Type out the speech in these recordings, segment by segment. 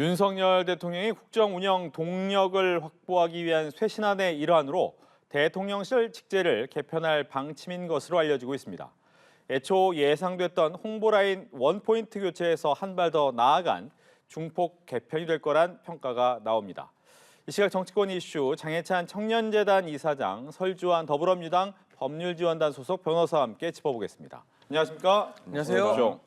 윤석열 대통령이 국정 운영 동력을 확보하기 위한 쇄신안의 일환으로 대통령실 직제를 개편할 방침인 것으로 알려지고 있습니다. 애초 예상됐던 홍보라인 원포인트 교체에서 한 발 더 나아간 중폭 개편이 될 거란 평가가 나옵니다. 이 시각 정치권 이슈 장해찬 청년재단 이사장, 설주환 더불어민주당 법률지원단 소속 변호사와 함께 짚어보겠습니다. 안녕하십니까? 안녕하세요.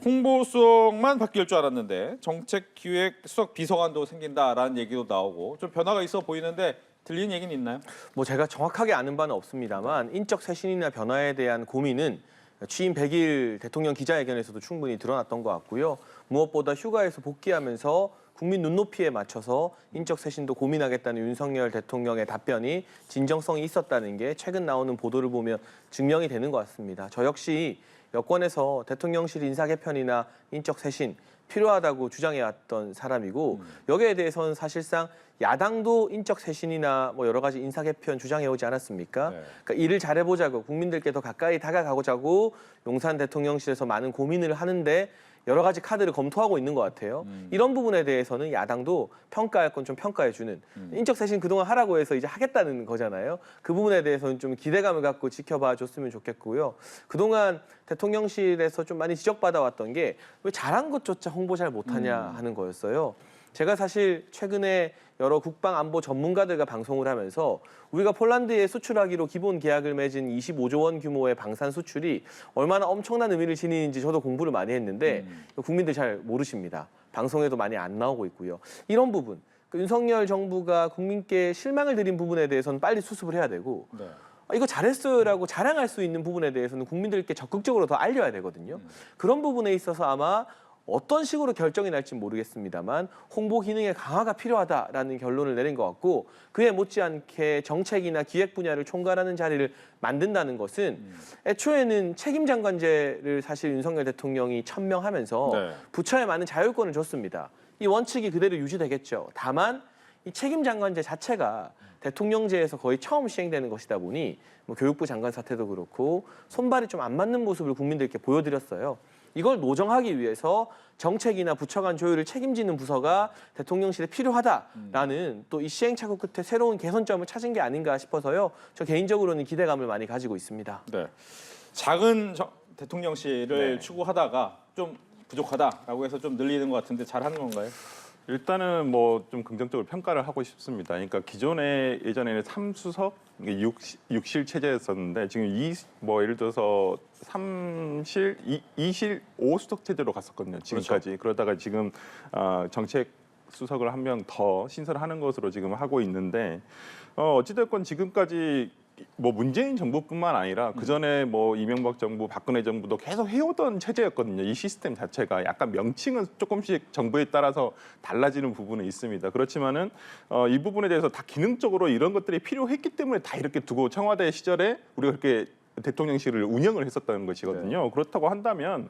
홍보수석만 바뀔 줄 알았는데 정책기획수석 비서관도 생긴다라는 얘기도 나오고 좀 변화가 있어 보이는데 들리는 얘기는 있나요? 제가 정확하게 아는 바는 없습니다만 인적 쇄신이나 변화에 대한 고민은 취임 100일 대통령 기자회견에서도 충분히 드러났던 것 같고요. 무엇보다 휴가에서 복귀하면서 국민 눈높이에 맞춰서 인적 쇄신도 고민하겠다는 윤석열 대통령의 답변이 진정성이 있었다는 게 최근 나오는 보도를 보면 증명이 되는 것 같습니다. 저 역시 여권에서 대통령실 인사 개편이나 인적 쇄신 필요하다고 주장해왔던 사람이고 여기에 대해서는 사실상 야당도 인적 쇄신이나 여러 가지 인사 개편 주장해오지 않았습니까? 네. 그러니까 일을 잘해보자고 국민들께 더 가까이 다가가고자고 용산 대통령실에서 많은 고민을 하는데 여러 가지 카드를 검토하고 있는 것 같아요. 이런 부분에 대해서는 야당도 평가할 건 좀 평가해주는 인적 쇄신 그동안 하라고 해서 이제 하겠다는 거잖아요. 그 부분에 대해서는 좀 기대감을 갖고 지켜봐 줬으면 좋겠고요. 그동안 대통령실에서 좀 많이 지적받아왔던 게 왜 잘한 것조차 홍보 잘 못하냐 하는 거였어요. 제가 사실 최근에 여러 국방 안보 전문가들과 방송을 하면서 우리가 폴란드에 수출하기로 기본 계약을 맺은 25조 원 규모의 방산 수출이 얼마나 엄청난 의미를 지니는지 저도 공부를 많이 했는데 국민들 잘 모르십니다. 방송에도 많이 안 나오고 있고요. 이런 부분, 윤석열 정부가 국민께 실망을 드린 부분에 대해서는 빨리 수습을 해야 되고 네. 이거 잘했어요라고 자랑할 수 있는 부분에 대해서는 국민들께 적극적으로 더 알려야 되거든요. 그런 부분에 있어서 아마 어떤 식으로 결정이 날지 모르겠습니다만 홍보 기능의 강화가 필요하다라는 결론을 내린 것 같고 그에 못지않게 정책이나 기획 분야를 총괄하는 자리를 만든다는 것은 애초에는 책임장관제를 사실 윤석열 대통령이 천명하면서 네. 부처에 많은 자율권을 줬습니다. 이 원칙이 그대로 유지되겠죠. 다만 이 책임장관제 자체가 대통령제에서 거의 처음 시행되는 것이다 보니 교육부 장관 사태도 그렇고 손발이 좀 안 맞는 모습을 국민들께 보여드렸어요. 이걸 노정하기 위해서 정책이나 부처 간 조율을 책임지는 부서가 대통령실에 필요하다라는 또 이 시행착오 끝에 새로운 개선점을 찾은 게 아닌가 싶어서요. 저 개인적으로는 기대감을 많이 가지고 있습니다. 네. 작은 대통령실을 네. 추구하다가 좀 부족하다라고 해서 좀 늘리는 것 같은데 잘하는 건가요? 일단은 좀 긍정적으로 평가를 하고 싶습니다. 그러니까 기존에 예전에는 3수석, 6실 체제였었는데 지금 예를 들어서 3실, 2실, 5수석 체제로 갔었거든요. 지금까지. 그렇죠. 그러다가 지금 정책 수석을 한 명 더 신설하는 것으로 지금 하고 있는데 어찌됐건 지금까지 문재인 정부뿐만 아니라 그 전에 이명박 정부, 박근혜 정부도 계속 해오던 체제였거든요. 이 시스템 자체가 약간 명칭은 조금씩 정부에 따라서 달라지는 부분은 있습니다. 그렇지만은 이 부분에 대해서 다 기능적으로 이런 것들이 필요했기 때문에 다 이렇게 두고 청와대 시절에 우리가 그렇게 대통령실을 운영을 했었다는 것이거든요. 네. 그렇다고 한다면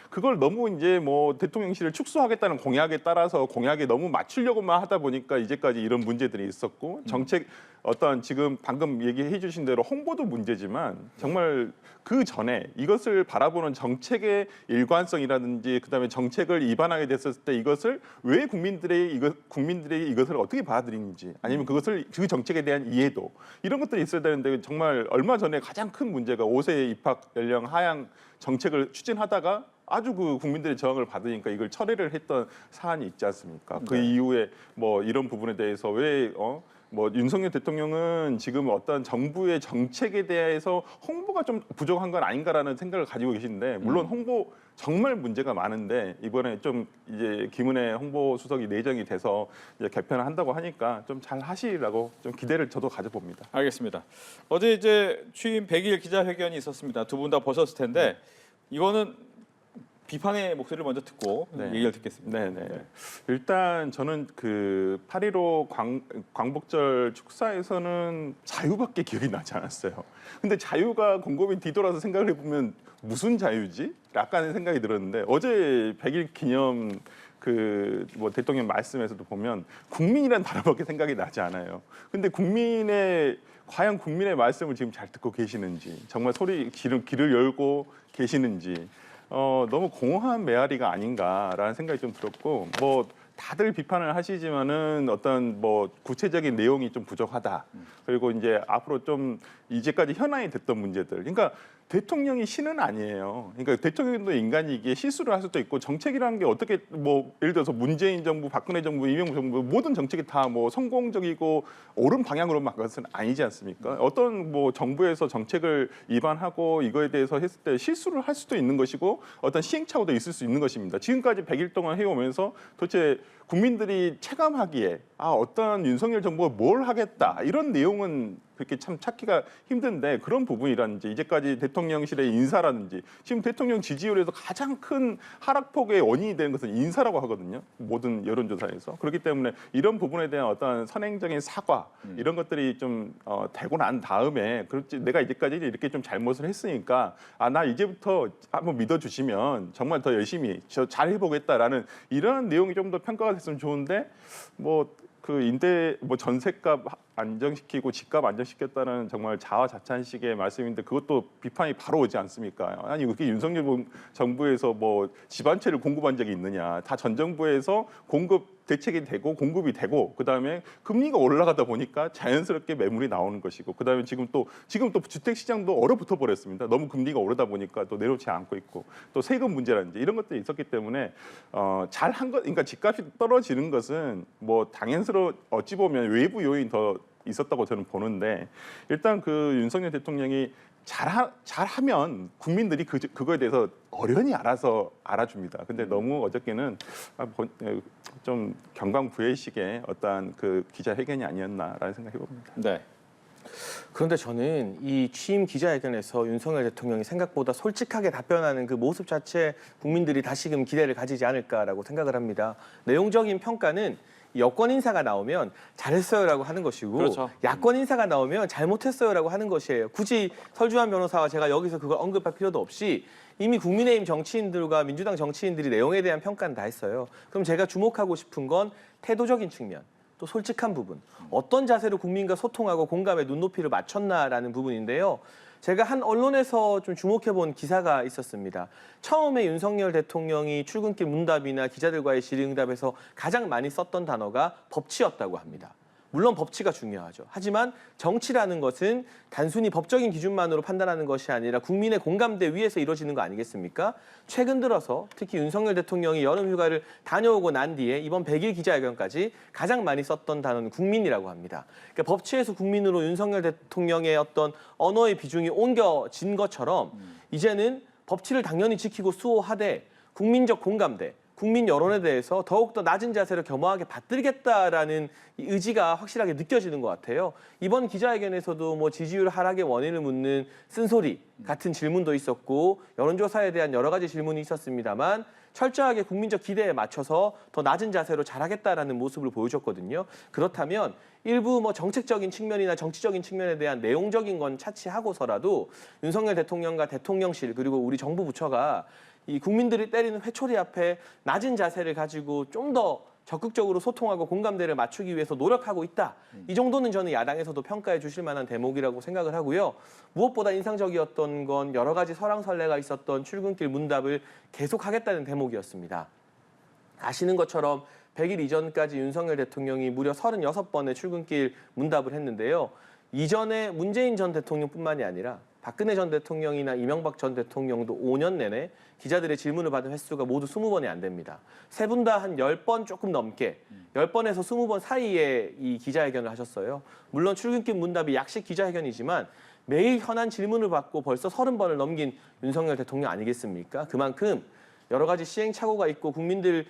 그걸 너무 이제 대통령실을 축소하겠다는 공약에 따라서 공약에 너무 맞추려고만 하다 보니까 이제까지 이런 문제들이 있었고 정책 어떤 지금 방금 얘기해 주신 대로 홍보도 문제지만 정말 그 전에 이것을 바라보는 정책의 일관성이라든지 그다음에 정책을 입안하게 됐을 때 이것을 왜 국민들이 이것을 어떻게 받아들이는지 아니면 그 정책에 대한 이해도 이런 것들이 있어야 되는데 정말 얼마 전에 가장 큰 문제가 5세 입학 연령 하향 정책을 추진하다가 아주 그 국민들의 저항을 받으니까 이걸 철회를 했던 사안이 있지 않습니까? 그 네. 이후에 이런 부분에 대해서 왜 윤석열 대통령은 지금 어떤 정부의 정책에 대해서 홍보가 좀 부족한 건 아닌가라는 생각을 가지고 계신데 물론 홍보 정말 문제가 많은데 이번에 좀 이제 김은혜 홍보수석이 내정이 돼서 이제 개편을 한다고 하니까 좀 잘 하시라고 좀 기대를 저도 가져봅니다. 알겠습니다. 어제 이제 취임 100일 기자회견이 있었습니다. 두 분 다 보셨을 텐데 이거는 비판의 목소리를 먼저 듣고 얘기를 듣겠습니다. 네네. 일단 저는 그 8.15 광복절 축사에서는 자유밖에 기억이 나지 않았어요. 근데 자유가 곰곰이 뒤돌아서 생각을 해보면 무슨 자유지? 약간의 생각이 들었는데 어제 100일 기념 대통령 말씀에서도 보면 국민이란 단어밖에 생각이 나지 않아요. 근데 과연 국민의 말씀을 지금 잘 듣고 계시는지 정말 귀를 열고 계시는지 너무 공허한 메아리가 아닌가라는 생각이 좀 들었고 뭐 다들 비판을 하시지만은 어떤 뭐 구체적인 내용이 좀 부족하다. 그리고 이제 앞으로 좀 이제까지 현안이 됐던 문제들. 그러니까 대통령이 신은 아니에요. 그러니까 대통령도 인간이기에 실수를 할 수도 있고 정책이라는 게 어떻게 뭐 예를 들어서 문재인 정부, 박근혜 정부, 이명박 정부 모든 정책이 다 뭐 성공적이고 옳은 방향으로만 간 것은 아니지 않습니까? 어떤 뭐 정부에서 정책을 위반하고 이거에 대해서 했을 때 실수를 할 수도 있는 것이고 어떤 시행착오도 있을 수 있는 것입니다. 지금까지 100일 동안 해오면서 도대체 국민들이 체감하기에 어떤 윤석열 정부가 뭘 하겠다 이런 내용은 그렇게 참 찾기가 힘든데 그런 부분이라든지 이제까지 대통령실의 인사라든지 지금 대통령 지지율에서 가장 큰 하락폭의 원인이 되는 것은 인사라고 하거든요. 모든 여론조사에서. 그렇기 때문에 이런 부분에 대한 어떤 선행적인 사과 이런 것들이 좀 되고 난 다음에 그렇지 내가 이제까지 이렇게 좀 잘못을 했으니까 나 이제부터 한번 믿어주시면 정말 더 열심히 잘 해보겠다라는 이런 내용이 좀 더 평가가 됐으면 좋은데 뭐 그 임대 뭐 전셋값 안정시키고 집값 안정시켰다는 정말 자화자찬식의 말씀인데 그것도 비판이 바로 오지 않습니까? 아니 그게 윤석열 정부에서 뭐 집 한 채를 공급한 적이 있느냐? 다 전 정부에서 공급 대책이 되고 공급이 되고 그다음에 금리가 올라가다 보니까 자연스럽게 매물이 나오는 것이고 그다음에 지금 또 주택 시장도 얼어붙어 버렸습니다. 너무 금리가 오르다 보니까 또 내려오지 않고 있고 또 세금 문제라든지 이런 것들이 있었기 때문에 잘한 것 그러니까 집값이 떨어지는 것은 뭐 당연스러워 어찌 보면 외부 요인 더 있었다고 저는 보는데 일단 그 윤석열 대통령이 잘하면 국민들이 그거에 대해서 어련히 알아서 알아줍니다. 근데 너무 어저께는 좀 경강부회식의 어떤 그 기자회견이 아니었나라는 생각해 봅니다. 네. 그런데 저는 이 취임 기자회견에서 윤석열 대통령이 생각보다 솔직하게 답변하는 그 모습 자체에 국민들이 다시금 기대를 가지지 않을까라고 생각을 합니다. 내용적인 평가는 여권 인사가 나오면 잘했어요라고 하는 것이고 그렇죠. 야권 인사가 나오면 잘못했어요라고 하는 것이에요. 굳이 설주환 변호사와 제가 여기서 그걸 언급할 필요도 없이 이미 국민의힘 정치인들과 민주당 정치인들이 내용에 대한 평가는 다 했어요. 그럼 제가 주목하고 싶은 건 태도적인 측면, 또 솔직한 부분, 어떤 자세로 국민과 소통하고 공감의 눈높이를 맞췄나라는 부분인데요. 제가 한 언론에서 좀 주목해본 기사가 있었습니다. 처음에 윤석열 대통령이 출근길 문답이나 기자들과의 질의응답에서 가장 많이 썼던 단어가 법치였다고 합니다. 물론 법치가 중요하죠. 하지만 정치라는 것은 단순히 법적인 기준만으로 판단하는 것이 아니라 국민의 공감대 위에서 이루어지는 거 아니겠습니까? 최근 들어서 특히 윤석열 대통령이 여름 휴가를 다녀오고 난 뒤에 이번 100일 기자회견까지 가장 많이 썼던 단어는 국민이라고 합니다. 그러니까 법치에서 국민으로 윤석열 대통령의 어떤 언어의 비중이 옮겨진 것처럼 이제는 법치를 당연히 지키고 수호하되 국민적 공감대, 국민 여론에 대해서 더욱더 낮은 자세로 겸허하게 받들겠다라는 의지가 확실하게 느껴지는 것 같아요. 이번 기자회견에서도 뭐 지지율 하락의 원인을 묻는 쓴소리 같은 질문도 있었고 여론조사에 대한 여러 가지 질문이 있었습니다만 철저하게 국민적 기대에 맞춰서 더 낮은 자세로 잘하겠다라는 모습을 보여줬거든요. 그렇다면 일부 뭐 정책적인 측면이나 정치적인 측면에 대한 내용적인 건 차치하고서라도 윤석열 대통령과 대통령실 그리고 우리 정부 부처가 이 국민들이 때리는 회초리 앞에 낮은 자세를 가지고 좀 더 적극적으로 소통하고 공감대를 맞추기 위해서 노력하고 있다. 이 정도는 저는 야당에서도 평가해 주실 만한 대목이라고 생각을 하고요. 무엇보다 인상적이었던 건 여러 가지 설왕설래가 있었던 출근길 문답을 계속하겠다는 대목이었습니다. 아시는 것처럼 100일 이전까지 윤석열 대통령이 무려 36번의 출근길 문답을 했는데요. 이전에 문재인 전 대통령뿐만이 아니라 박근혜 전 대통령이나 이명박 전 대통령도 5년 내내 기자들의 질문을 받은 횟수가 모두 20번이 안 됩니다. 세 분 다 한 10번 조금 넘게 10번에서 20번 사이에 이 기자회견을 하셨어요. 물론 출근길 문답이 약식 기자회견이지만 매일 현안 질문을 받고 벌써 30번을 넘긴 윤석열 대통령 아니겠습니까? 그만큼 여러 가지 시행착오가 있고 국민들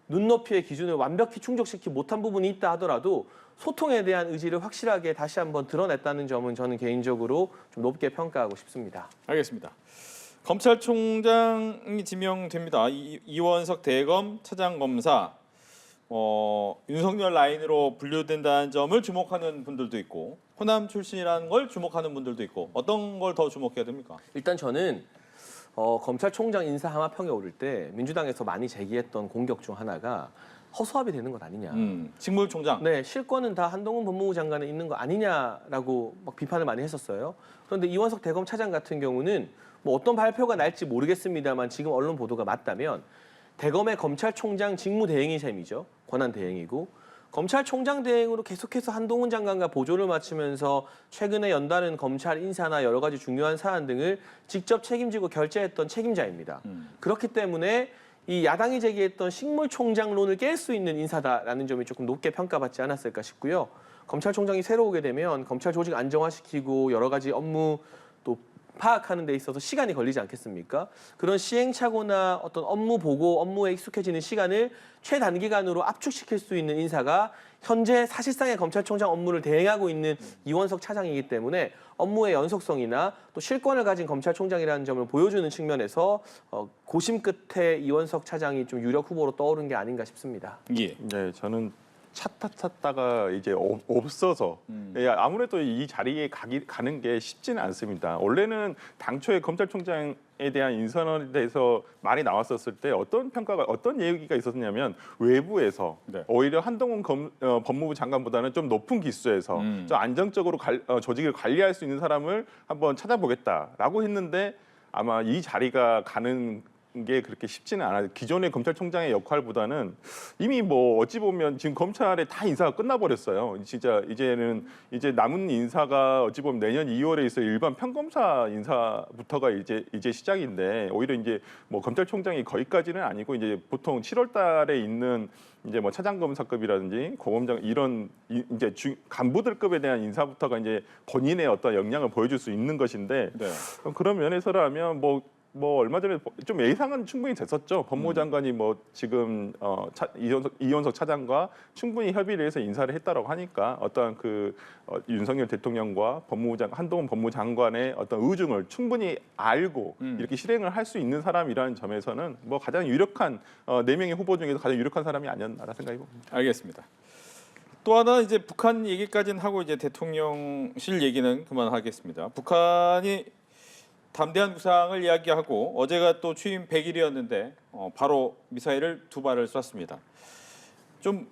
눈높이의 기준을 완벽히 충족시키지 못한 부분이 있다 하더라도 소통에 대한 의지를 확실하게 다시 한번 드러냈다는 점은 저는 개인적으로 좀 높게 평가하고 싶습니다. 알겠습니다. 검찰총장이 지명됩니다. 이원석 대검 차장검사 윤석열 라인으로 분류된다는 점을 주목하는 분들도 있고 호남 출신이라는 걸 주목하는 분들도 있고 어떤 걸 더 주목해야 됩니까? 일단 저는 검찰총장 인사 하마평에 오를 때 민주당에서 많이 제기했던 공격 중 하나가 허수아비 되는 것 아니냐. 식물총장. 네, 실권은 다 한동훈 법무부 장관에 있는 거 아니냐라고 막 비판을 많이 했었어요. 그런데 이원석 대검 차장 같은 경우는 뭐 어떤 발표가 날지 모르겠습니다만 지금 언론 보도가 맞다면 대검의 검찰총장 직무대행인 셈이죠. 권한대행이고 검찰총장 대행으로 계속해서 한동훈 장관과 보조를 맞추면서 최근에 연다른 검찰 인사나 여러 가지 중요한 사안 등을 직접 책임지고 결재했던 책임자입니다. 그렇기 때문에 이 야당이 제기했던 식물총장론을 깰 수 있는 인사다라는 점이 조금 높게 평가받지 않았을까 싶고요. 검찰총장이 새로 오게 되면 검찰 조직 안정화시키고 여러 가지 업무 또 파악하는 데 있어서 시간이 걸리지 않겠습니까? 그런 시행착오나 어떤 업무 보고 업무에 익숙해지는 시간을 최단기간으로 압축시킬 수 있는 인사가 현재 사실상의 검찰총장 업무를 대행하고 있는 이원석 차장이기 때문에 업무의 연속성이나 또 실권을 가진 검찰총장이라는 점을 보여주는 측면에서 고심 끝에 이원석 차장이 좀 유력 후보로 떠오른 게 아닌가 싶습니다. 예. 네, 저는 찾다가 이제 없어서 아무래도 이 자리에 가는 게 쉽지는 않습니다. 원래는 당초에 검찰총장에 대한 인선에 대해서 말이 나왔었을 때 어떤 얘기가 있었냐면 외부에서 네. 오히려 한동훈 법무부 장관보다는 좀 높은 기수에서 좀 안정적으로 조직을 관리할 수 있는 사람을 한번 찾아보겠다라고 했는데 아마 이 자리가 가는 게 그렇게 쉽지는 않아요. 기존의 검찰총장의 역할보다는 이미 뭐 어찌 보면 지금 검찰에 다 인사가 끝나버렸어요. 진짜 이제 남은 인사가 어찌 보면 내년 2월에 있을 일반 평검사 인사부터가 이제 시작인데 오히려 이제 뭐 검찰총장이 거기까지는 아니고 이제 보통 7월달에 있는 이제 뭐 차장검사급이라든지 고검장 이런 이제 간부들급에 대한 인사부터가 이제 본인의 어떤 역량을 보여줄 수 있는 것인데 네. 그런 면에서라면 뭐 얼마 전에 좀 예상은 충분히 됐었죠. 법무부 장관이 뭐 지금 이원석 차장과 충분히 협의를 해서 인사를 했다라고 하니까 어떤 윤석열 대통령과 한동훈 법무부 장관의 어떤 의중을 충분히 알고 이렇게 실행을 할 수 있는 사람이라는 점에서는 뭐 가장 유력한 4명의 후보 중에서 가장 유력한 사람이 아니었나 생각이 봅니다. 알겠습니다. 또 하나 이제 북한 얘기까지는 하고 이제 대통령실 얘기는 그만하겠습니다. 북한이 담대한 구상을 이야기하고 어제가 또 취임 100일이었는데 바로 미사일을 2발을 쐈습니다. 좀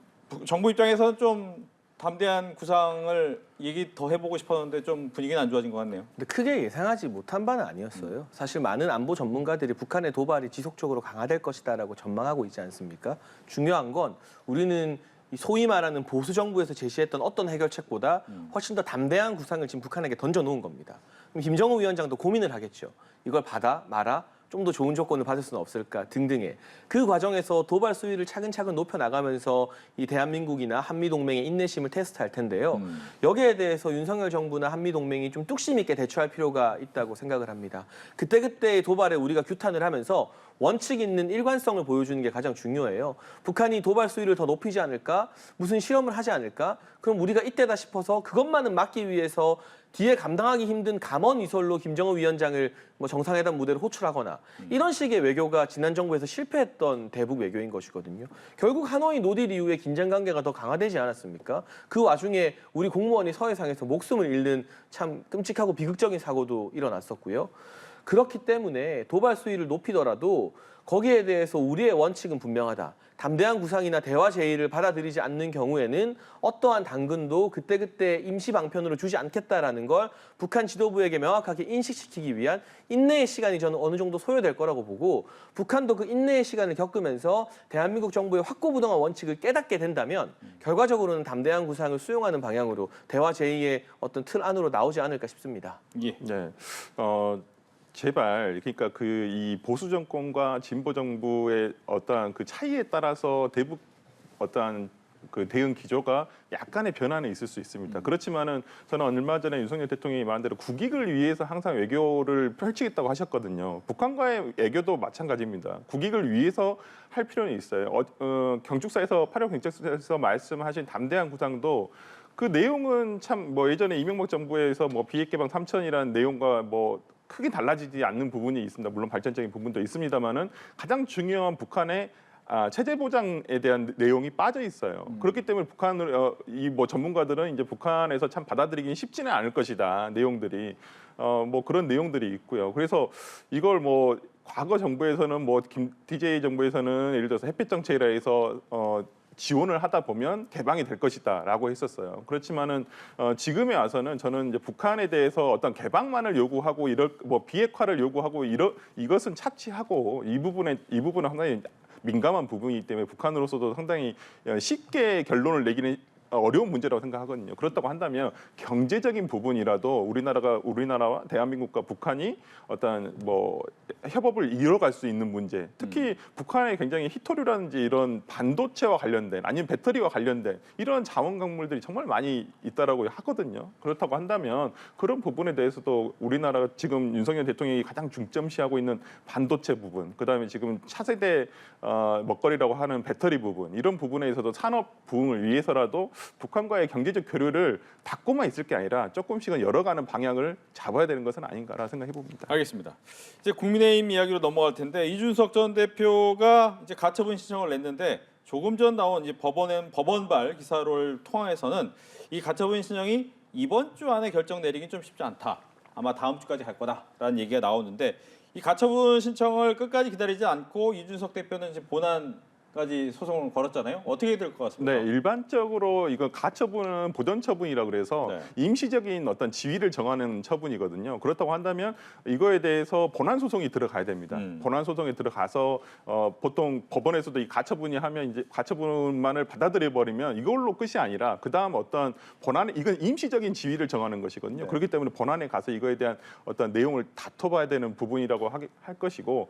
정부 입장에서는 좀 담대한 구상을 얘기 더 해보고 싶었는데 좀 분위기는 안 좋아진 것 같네요. 근데 크게 예상하지 못한 바는 아니었어요. 사실 많은 안보 전문가들이 북한의 도발이 지속적으로 강화될 것이다라고 전망하고 있지 않습니까? 중요한 건 우리는 소위 말하는 보수 정부에서 제시했던 어떤 해결책보다 훨씬 더 담대한 구상을 지금 북한에게 던져놓은 겁니다. 그럼 김정은 위원장도 고민을 하겠죠. 이걸 받아 마라? 좀 더 좋은 조건을 받을 수는 없을까 등등의 그 과정에서 도발 수위를 차근차근 높여나가면서 이 대한민국이나 한미동맹의 인내심을 테스트할 텐데요. 여기에 대해서 윤석열 정부나 한미동맹이 좀 뚝심 있게 대처할 필요가 있다고 생각을 합니다. 그때그때의 도발에 우리가 규탄을 하면서 원칙 있는 일관성을 보여주는 게 가장 중요해요. 북한이 도발 수위를 더 높이지 않을까? 무슨 실험을 하지 않을까? 그럼 우리가 이때다 싶어서 그것만은 막기 위해서 뒤에 감당하기 힘든 감언 이설로 김정은 위원장을 뭐 정상회담 무대로 호출하거나 이런 식의 외교가 지난 정부에서 실패했던 대북 외교인 것이거든요. 결국 하노이 노딜 이후에 긴장 관계가 더 강화되지 않았습니까? 그 와중에 우리 공무원이 서해상에서 목숨을 잃는 참 끔찍하고 비극적인 사고도 일어났었고요. 그렇기 때문에 도발 수위를 높이더라도 거기에 대해서 우리의 원칙은 분명하다. 담대한 구상이나 대화 제의를 받아들이지 않는 경우에는 어떠한 당근도 그때그때 임시 방편으로 주지 않겠다라는 걸 북한 지도부에게 명확하게 인식시키기 위한 인내의 시간이 저는 어느 정도 소요될 거라고 보고 북한도 그 인내의 시간을 겪으면서 대한민국 정부의 확고부동한 원칙을 깨닫게 된다면 결과적으로는 담대한 구상을 수용하는 방향으로 대화 제의의 어떤 틀 안으로 나오지 않을까 싶습니다. 예. 네. 제발 그러니까 이 보수 정권과 진보 정부의 어떠한 그 차이에 따라서 대북 어떠한 그 대응 기조가 약간의 변화는 있을 수 있습니다. 그렇지만은 저는 얼마 전에 윤석열 대통령이 말한 대로 국익을 위해서 항상 외교를 펼치겠다고 하셨거든요. 북한과의 외교도 마찬가지입니다. 국익을 위해서 할 필요는 있어요. 경축사에서 8.6 경축사에서 말씀하신 담대한 구상도 그 내용은 참 뭐 예전에 이명박 정부에서 뭐 비핵 개방 3천이라는 내용과 뭐 크게 달라지지 않는 부분이 있습니다. 물론 발전적인 부분도 있습니다만은 가장 중요한 북한의 체제 보장에 대한 내용이 빠져 있어요. 그렇기 때문에 북한을 이 뭐 전문가들은 이제 북한에서 참 받아들이기는 쉽지는 않을 것이다. 내용들이 뭐 그런 내용들이 있고요. 그래서 이걸 뭐 과거 정부에서는 뭐 DJ 정부에서는 예를 들어서 햇볕 정책이라 해서 지원을 하다 보면 개방이 될 것이다라고 했었어요. 그렇지만은 지금에 와서는 저는 이제 북한에 대해서 어떤 개방만을 요구하고 이럴 뭐 비핵화를 요구하고 이것은 차치하고 이 부분은 상당히 민감한 부분이기 때문에 북한으로서도 상당히 쉽게 결론을 내기는 어려운 문제라고 생각하거든요. 그렇다고 한다면 경제적인 부분이라도 우리나라와 대한민국과 북한이 어떤 뭐 협업을 이어갈 수 있는 문제, 특히 북한에 굉장히 히토류라든지 이런 반도체와 관련된 아니면 배터리와 관련된 이런 자원 광물들이 정말 많이 있다라고 하거든요. 그렇다고 한다면 그런 부분에 대해서도 우리나라가 지금 윤석열 대통령이 가장 중점시하고 있는 반도체 부분, 그다음에 지금 차세대 먹거리라고 하는 배터리 부분, 이런 부분에 있어서 산업 부흥을 위해서라도 북한과의 경제적 교류를 닫고만 있을 게 아니라 조금씩은 열어가는 방향을 잡아야 되는 것은 아닌가라 생각해 봅니다. 알겠습니다. 이제 국민의힘 이야기로 넘어갈 텐데 이준석 전 대표가 이제 가처분 신청을 냈는데 조금 전 나온 이제 법원발 기사를 통해서는 이 가처분 신청이 이번 주 안에 결정 내리긴 좀 쉽지 않다. 아마 다음 주까지 갈 거다라는 얘기가 나오는데 이 가처분 신청을 끝까지 기다리지 않고 이준석 대표는 이제 본안까지 소송을 걸었잖아요. 어떻게 될 것 같습니까? 네, 일반적으로 이거 가처분은 보전 처분이라고 그래서 네. 임시적인 어떤 지위를 정하는 처분이거든요. 그렇다고 한다면 이거에 대해서 본안 소송이 들어가야 됩니다. 본안 소송에 들어가서 보통 법원에서도 이 가처분이 하면 이제 가처분만을 받아들여 버리면 이걸로 끝이 아니라 그 다음 어떤 본안 이건 임시적인 지위를 정하는 것이거든요. 네. 그렇기 때문에 본안에 가서 이거에 대한 어떤 내용을 다퉈봐야 되는 부분이라고 할 것이고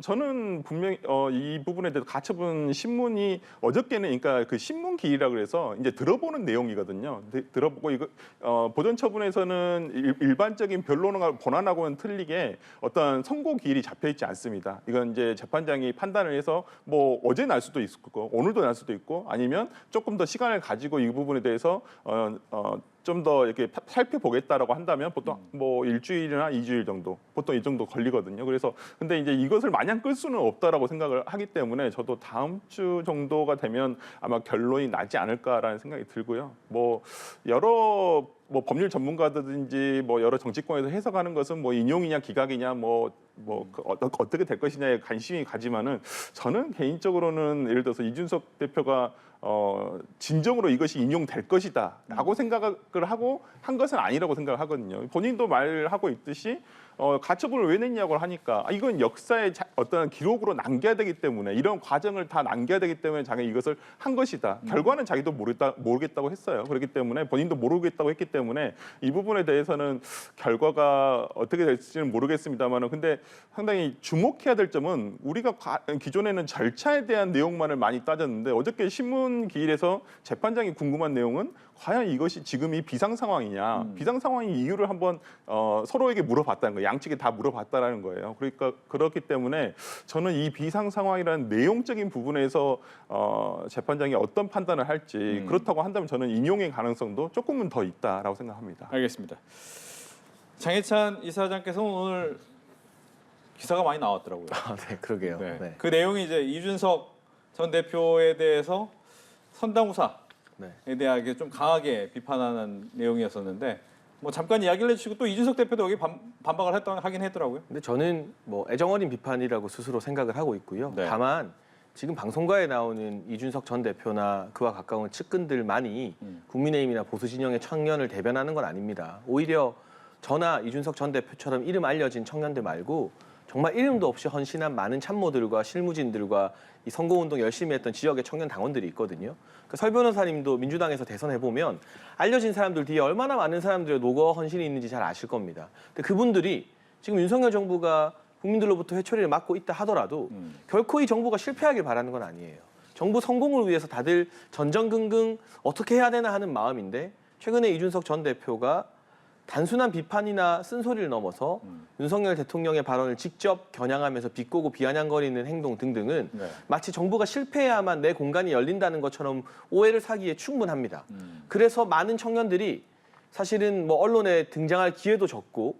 저는 분명히 이 부분에 대해서 가처분 신문이 어저께는 그러니까 그 신문 기일이라고 해서 이제 들어보는 내용이거든요. 들어보고 이거 보전 처분에서는 일반적인 변론과 본안하고는 틀리게 어떤 선고 기일이 잡혀 있지 않습니다. 이건 이제 재판장이 판단을 해서 뭐 어제 날 수도 있고 오늘도 날 수도 있고 아니면 조금 더 시간을 가지고 이 부분에 대해서 좀 더 이렇게 살펴보겠다라고 한다면 보통 뭐 일주일이나 2주일 정도 보통 이 정도 걸리거든요. 그래서 근데 이제 이것을 마냥 끌 수는 없다라고 생각을 하기 때문에 저도 다음 주 정도가 되면 아마 결론이 나지 않을까라는 생각이 들고요. 뭐 여러 뭐 법률 전문가들든지 뭐 여러 정치권에서 해석하는 것은 뭐 인용이냐 기각이냐 어떻게 될 것이냐에 관심이 가지만은 저는 개인적으로는 예를 들어서 이준석 대표가 진정으로 이것이 인용될 것이다라고 생각을 하고 한 것은 아니라고 생각을 하거든요. 본인도 말하고 있듯이 가처분을 왜 냈냐고 하니까 이건 역사의 어떤 기록으로 남겨야 되기 때문에 이런 과정을 다 남겨야 되기 때문에 자기가 이것을 한 것이다. 결과는 자기도 모르겠다고 했어요. 그렇기 때문에 본인도 모르겠다고 했기 때문에 이 부분에 대해서는 결과가 어떻게 될지는 모르겠습니다만은 근데 상당히 주목해야 될 점은 우리가 기존에는 절차에 대한 내용만을 많이 따졌는데 어저께 신문 기일에서 재판장이 궁금한 내용은 과연 이것이 지금 이 비상 상황이냐, 비상 상황의 이유를 한번 서로에게 물어봤다는 거예요. 양측에 다 물어봤다라는 거예요. 그러니까 그렇기 때문에 저는 이 비상 상황이라는 내용적인 부분에서 재판장이 어떤 판단을 할지 그렇다고 한다면 저는 인용의 가능성도 조금은 더 있다라고 생각합니다. 알겠습니다. 장해찬 이사장께서는 오늘 기사가 많이 나왔더라고요. 네, 그러게요. 네. 네. 그 내용이 이제 이준석 전 대표에 대해서 선당후사에 네. 대하게 좀 강하게 비판하는 내용이었었는데 뭐 잠깐 이야기를 해주시고 또 이준석 대표도 여기 반박을 하긴 했더라고요. 근데 저는 뭐 애정어린 비판이라고 스스로 생각을 하고 있고요. 네. 다만 지금 방송가에 나오는 이준석 전 대표나 그와 가까운 측근들만이 국민의힘이나 보수 진영의 청년을 대변하는 건 아닙니다. 오히려 저나 이준석 전 대표처럼 이름 알려진 청년들 말고 정말 이름도 없이 헌신한 많은 참모들과 실무진들과 이 선거운동 열심히 했던 지역의 청년 당원들이 있거든요. 그러니까 설 변호사님도 민주당에서 대선해보면 알려진 사람들 뒤에 얼마나 많은 사람들의 노고와 헌신이 있는지 잘 아실 겁니다. 근데 그분들이 지금 윤석열 정부가 국민들로부터 회초리를 맞고 있다 하더라도 결코 이 정부가 실패하길 바라는 건 아니에요. 정부 성공을 위해서 다들 전전긍긍 어떻게 해야 되나 하는 마음인데 최근에 이준석 전 대표가 단순한 비판이나 쓴소리를 넘어서 윤석열 대통령의 발언을 직접 겨냥하면서 비꼬고 비아냥거리는 행동 등등은 네. 마치 정부가 실패해야만 내 공간이 열린다는 것처럼 오해를 사기에 충분합니다. 그래서 많은 청년들이 사실은 뭐 언론에 등장할 기회도 적고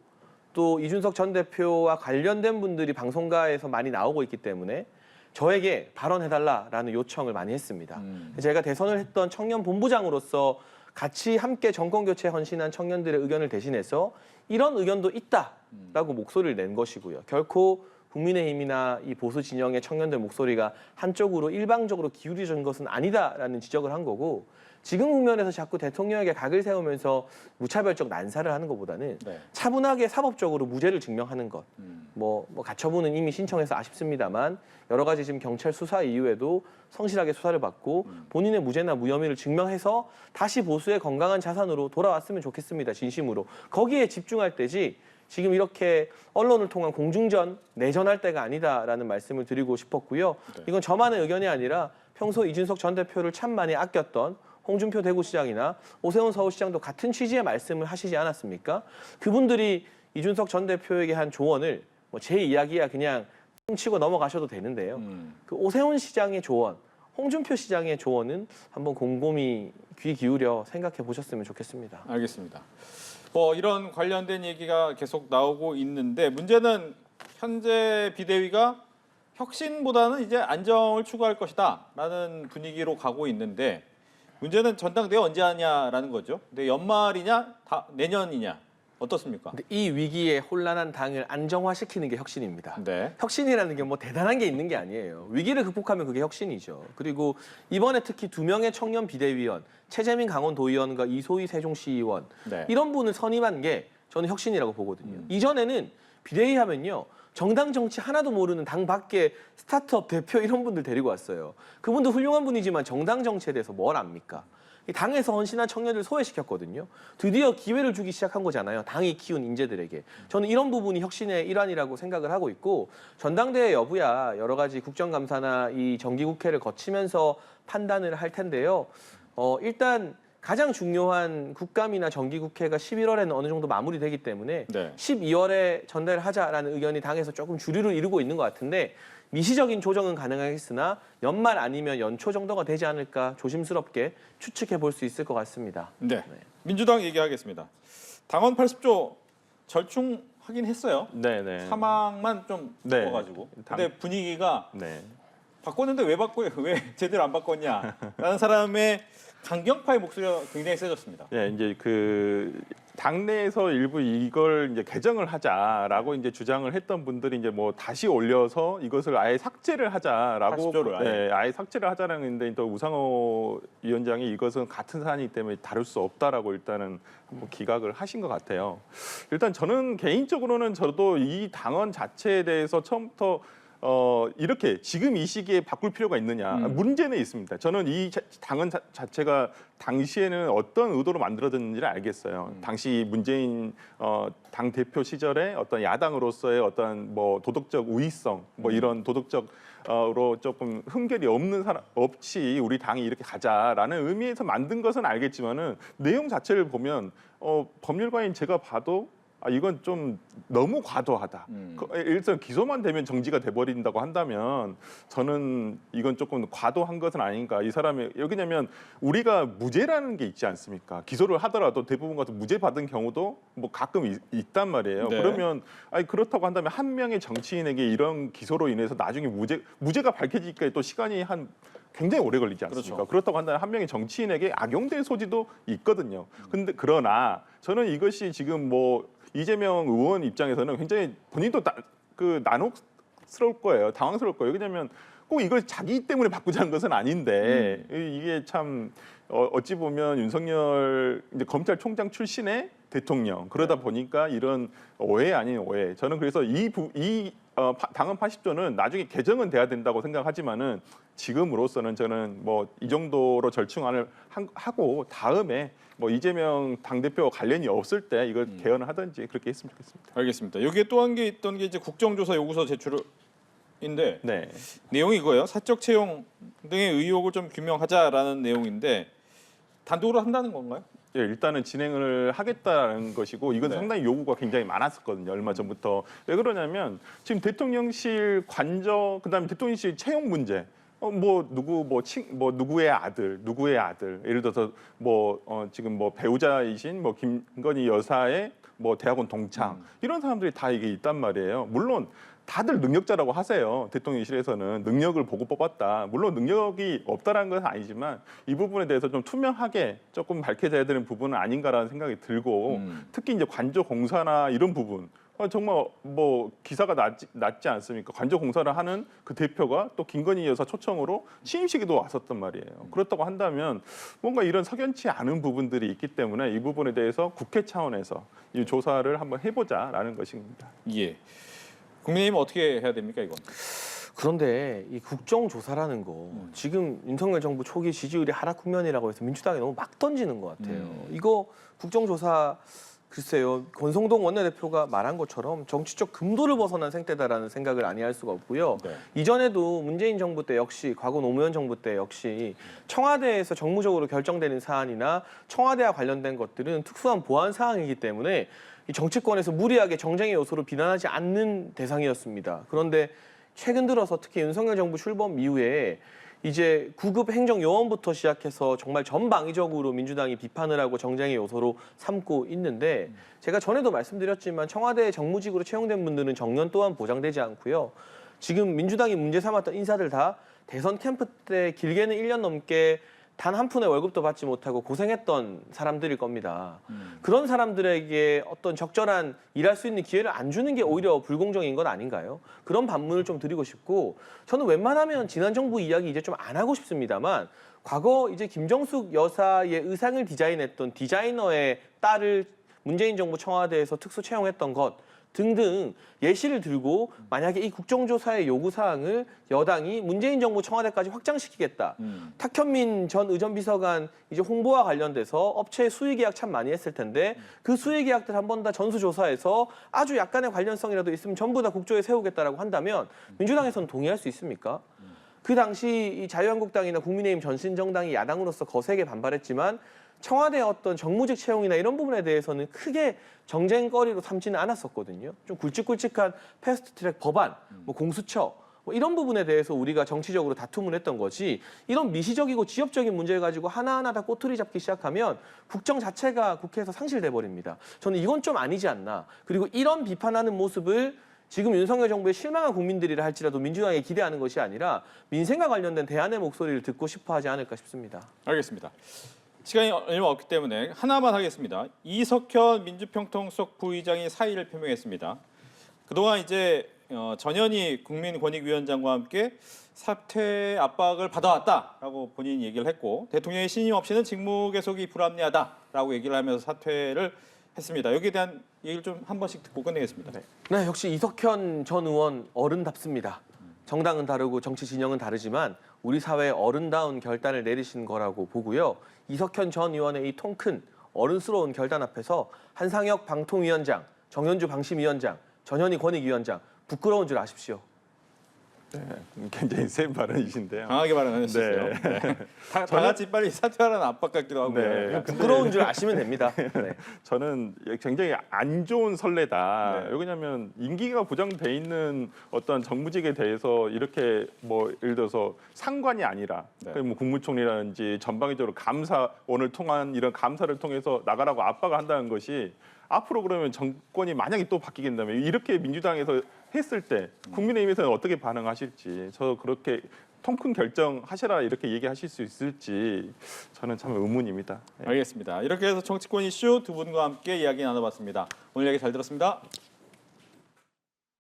또 이준석 전 대표와 관련된 분들이 방송가에서 많이 나오고 있기 때문에 저에게 발언해달라라는 요청을 많이 했습니다. 제가 대선을 했던 청년 본부장으로서 같이 함께 정권 교체에 헌신한 청년들의 의견을 대신해서 이런 의견도 있다라고 목소리를 낸 것이고요. 결코 국민의힘이나 이 보수 진영의 청년들 목소리가 한쪽으로 일방적으로 기울어진 것은 아니다라는 지적을 한 거고 지금 국면에서 자꾸 대통령에게 각을 세우면서 무차별적 난사를 하는 것보다는 네. 차분하게 사법적으로 무죄를 증명하는 것. 뭐 가처분은 이미 신청해서 아쉽습니다만 여러 가지 지금 경찰 수사 이후에도 성실하게 수사를 받고 본인의 무죄나 무혐의를 증명해서 다시 보수의 건강한 자산으로 돌아왔으면 좋겠습니다. 진심으로. 거기에 집중할 때지 지금 이렇게 언론을 통한 공중전, 내전할 때가 아니다라는 말씀을 드리고 싶었고요. 네. 이건 저만의 의견이 아니라 평소 이준석 전 대표를 참 많이 아꼈던 홍준표 대구시장이나 오세훈 서울시장도 같은 취지의 말씀을 하시지 않았습니까? 그분들이 이준석 전 대표에게 한 조언을 뭐 제 이야기야 그냥 퉁치고 넘어가셔도 되는데요. 그 오세훈 시장의 조언, 홍준표 시장의 조언은 한번 곰곰이 귀 기울여 생각해 보셨으면 좋겠습니다. 알겠습니다. 이런 관련된 얘기가 계속 나오고 있는데 문제는 현재 비대위가 혁신보다는 이제 안정을 추구할 것이다라는 분위기로 가고 있는데 문제는 전당대회 언제 하냐라는 거죠. 근데 연말이냐, 내년이냐 어떻습니까? 근데 이 위기에 혼란한 당을 안정화시키는 게 혁신입니다. 네. 혁신이라는 게 뭐 대단한 게 있는 게 아니에요. 위기를 극복하면 그게 혁신이죠. 그리고 이번에 특히 2명의 청년 비대위원, 최재민 강원도의원과 이소희 세종시의원 네. 이런 분을 선임한 게 저는 혁신이라고 보거든요. 이전에는 비대위 하면요. 정당 정치 하나도 모르는 당 밖에 스타트업 대표 이런 분들 데리고 왔어요. 그분도 훌륭한 분이지만 정당 정치에 대해서 뭘 압니까? 이 당에서 헌신한 청년들 소외시켰거든요. 드디어 기회를 주기 시작한 거잖아요. 당이 키운 인재들에게. 저는 이런 부분이 혁신의 일환이라고 생각을 하고 있고 전당대회 여부야 여러 가지 국정감사나 이 정기국회를 거치면서 판단을 할 텐데요. 일단 가장 중요한 국감이나 정기국회가 11월에는 어느 정도 마무리되기 때문에 네. 12월에 전달을 하자라는 의견이 당에서 조금 주류를 이루고 있는 것 같은데 미시적인 조정은 가능하겠으나 연말 아니면 연초 정도가 되지 않을까 조심스럽게 추측해 볼 수 있을 것 같습니다. 네. 민주당 얘기하겠습니다. 당원 80조 절충하긴 했어요. 네네. 사망만 좀 네. 바꿔가지고. 근데 분위기가 네. 바꿨는데 왜 바꿔요? 왜 제대로 안 바꿨냐라는 사람의 강경파의 목소리가 굉장히 세졌습니다. 네, 이제 그 당내에서 일부 이걸 이제 개정을 하자라고 이제 주장을 했던 분들이 이제 뭐 다시 올려서 이것을 아예 삭제를 하자라고 80조를 아예. 네, 아예 삭제를 하자라는 건데 또 우상호 위원장이 이것은 같은 사안이기 때문에 다룰 수 없다라고 일단은 한번 기각을 하신 것 같아요. 일단 저는 개인적으로는 저도 이 당원 자체에 대해서 처음부터 이렇게 지금 이 시기에 바꿀 필요가 있느냐 문제는 있습니다. 저는 이 당헌 자체가 당시에는 어떤 의도로 만들어졌는지를 알겠어요. 당시 문재인 당 대표 시절에 어떤 야당으로서의 어떤 뭐 도덕적 우위성, 뭐 이런 도덕적으로 조금 흠결이 없는 사람 없이 우리 당이 이렇게 가자라는 의미에서 만든 것은 알겠지만은 내용 자체를 보면 법률가인 제가 봐도 이건 좀 너무 과도하다. 일단 기소만 되면 정지가 돼버린다고 한다면 저는 이건 조금 과도한 것은 아닌가. 이 사람이 여기냐면 우리가 무죄라는 게 있지 않습니까? 기소를 하더라도 대부분 가서 무죄 받은 경우도 뭐 가끔 있단 말이에요. 네. 그러면 그렇다고 한다면 한 명의 정치인에게 이런 기소로 인해서 나중에 무죄가 밝혀지기까지 또 시간이 한 굉장히 오래 걸리지 않습니까? 그렇죠. 그렇다고 한다면 한 명의 정치인에게 악용될 소지도 있거든요. 근데 그러나 저는 이것이 지금 뭐 이재명 의원 입장에서는 굉장히 본인도 난혹스러울 거예요. 당황스러울 거예요. 왜냐하면 꼭 이걸 자기 때문에 바꾸자는 것은 아닌데 이게 참 어찌 보면 윤석열 이제 검찰총장 출신의 대통령 그러다 보니까 이런 오해 아닌 오해. 저는 그래서 당헌 80조는 나중에 개정은 돼야 된다고 생각하지만은 지금으로서는 저는 뭐 이 정도로 절충안을 하고 다음에 뭐 이재명 당대표 관련이 없을 때 이걸 개헌을 하든지 그렇게 했으면 좋겠습니다. 알겠습니다. 여기에 또 한 게 있던 게 이제 국정조사 요구서 제출인데 네. 내용이 이거예요. 사적 채용 등의 의혹을 좀 규명하자라는 내용인데 단독으로 한다는 건가요? 예, 일단은 진행을 하겠다는 것이고 이건 네. 상당히 요구가 굉장히 많았었거든요. 얼마 전부터. 왜 그러냐면 지금 대통령실 관저 그다음에 대통령실 채용 문제. 누구의 아들 예를 들어서 지금 배우자이신 김건희 여사의 대학원 동창 이런 사람들이 다 이게 있단 말이에요. 물론 다들 능력자라고 하세요. 대통령실에서는 능력을 보고 뽑았다. 물론 능력이 없다라는 것은 아니지만 이 부분에 대해서 좀 투명하게 조금 밝혀져야 되는 부분은 아닌가라는 생각이 들고 특히 이제 관저 공사나 이런 부분 정말 뭐 기사가 났지 않습니까? 관저공사를 하는 그 대표가 또 김건희 여사 초청으로 취임식에도 왔었단 말이에요. 그렇다고 한다면 뭔가 이런 석연치 않은 부분들이 있기 때문에 이 부분에 대해서 국회 차원에서 이 조사를 한번 해보자라는 것입니다. 예. 국민의힘은 어떻게 해야 됩니까, 이건? 그런데 이 국정조사라는 거 지금 윤석열 정부 초기 지지율이 하락 국면이라고 해서 민주당이 너무 막 던지는 것 같아요. 이거 국정조사 글쎄요, 권성동 원내대표가 말한 것처럼 정치적 금도를 벗어난 생태다라는 생각을 아니할 수가 없고요. 네. 이전에도 문재인 정부 때 역시 과거 노무현 정부 때 역시 청와대에서 정무적으로 결정되는 사안이나 청와대와 관련된 것들은 특수한 보안 사항이기 때문에 이 정치권에서 무리하게 정쟁의 요소로 비난하지 않는 대상이었습니다. 그런데 최근 들어서 특히 윤석열 정부 출범 이후에 이제 구급 행정요원부터 시작해서 정말 전방위적으로 민주당이 비판을 하고 정쟁의 요소로 삼고 있는데 제가 전에도 말씀드렸지만 청와대 정무직으로 채용된 분들은 정년 또한 보장되지 않고요. 지금 민주당이 문제 삼았던 인사들 다 대선 캠프 때 길게는 1년 넘게 단 한 푼의 월급도 받지 못하고 고생했던 사람들일 겁니다. 그런 사람들에게 어떤 적절한 일할 수 있는 기회를 안 주는 게 오히려 불공정인 건 아닌가요? 그런 반문을 좀 드리고 싶고 저는 웬만하면 지난 정부 이야기 이제 좀 안 하고 싶습니다만 과거 이제 김정숙 여사의 의상을 디자인했던 디자이너의 딸을 문재인 정부 청와대에서 특수 채용했던 것 등등 예시를 들고 만약에 이 국정조사의 요구사항을 여당이 문재인 정부 청와대까지 확장시키겠다. 탁현민 전 의전비서관 이제 홍보와 관련돼서 업체 수의계약 참 많이 했을 텐데 그 수의계약들 한 번 다 전수조사해서 아주 약간의 관련성이라도 있으면 전부 다 국조에 세우겠다라고 한다면 민주당에서는 동의할 수 있습니까? 그 당시 이 자유한국당이나 국민의힘 전신정당이 야당으로서 거세게 반발했지만 청와대의 어떤 정무직 채용이나 이런 부분에 대해서는 크게 정쟁거리로 삼지는 않았었거든요. 좀 굵직굵직한 패스트트랙 법안, 뭐 공수처 뭐 이런 부분에 대해서 우리가 정치적으로 다툼을 했던 거지 이런 미시적이고 지엽적인 문제를 가지고 하나하나 다 꼬투리 잡기 시작하면 국정 자체가 국회에서 상실돼 버립니다. 저는 이건 좀 아니지 않나. 그리고 이런 비판하는 모습을 지금 윤석열 정부에 실망한 국민들이라 할지라도 민주당이 기대하는 것이 아니라 민생과 관련된 대안의 목소리를 듣고 싶어 하지 않을까 싶습니다. 알겠습니다. 시간이 얼마 없기 때문에 하나만 하겠습니다. 이석현 민주평통수석 부의장이 사의를 표명했습니다. 그동안 이제 전현희 국민권익위원장과 함께 사퇴 압박을 받아왔다라고 본인이 얘기를 했고 대통령의 신임 없이는 직무 계속이 불합리하다라고 얘기를 하면서 사퇴를 했습니다. 여기에 대한 얘기를 좀 한 번씩 듣고 끝내겠습니다. 네, 역시 이석현 전 의원 어른답습니다. 정당은 다르고 정치 진영은 다르지만 우리 사회의 어른다운 결단을 내리신 거라고 보고요. 이석현 전 의원의 이 통 큰 어른스러운 결단 앞에서 한상혁 방통위원장, 정현주 방심위원장, 전현희 권익위원장 부끄러운 줄 아십시오. 네, 굉장히 센 발언이신데요. 강하게 발언하셨어요. 네. 다 같이 빨리 사퇴하라는 압박 같기도 하고요. 네. 부끄러운 줄 아시면 됩니다. 네. 저는 굉장히 안 좋은 선례다. 네. 왜냐하면 임기가 보장돼 있는 어떤 정무직에 대해서 이렇게 뭐 예를 들어서 상관이 아니라 네. 뭐 국무총리라든지 전방위적으로 감사원을 통한 이런 감사를 통해서 나가라고 압박을 한다는 것이 앞으로 그러면 정권이 만약에 또 바뀌게 된다면 이렇게 민주당에서 했을 때 국민의힘에서는 어떻게 반응하실지 저 그렇게 통 큰 결정하시라 이렇게 얘기하실 수 있을지 저는 참 의문입니다. 네. 알겠습니다. 이렇게 해서 정치권 이슈 두 분과 함께 이야기 나눠봤습니다. 오늘 얘기 잘 들었습니다.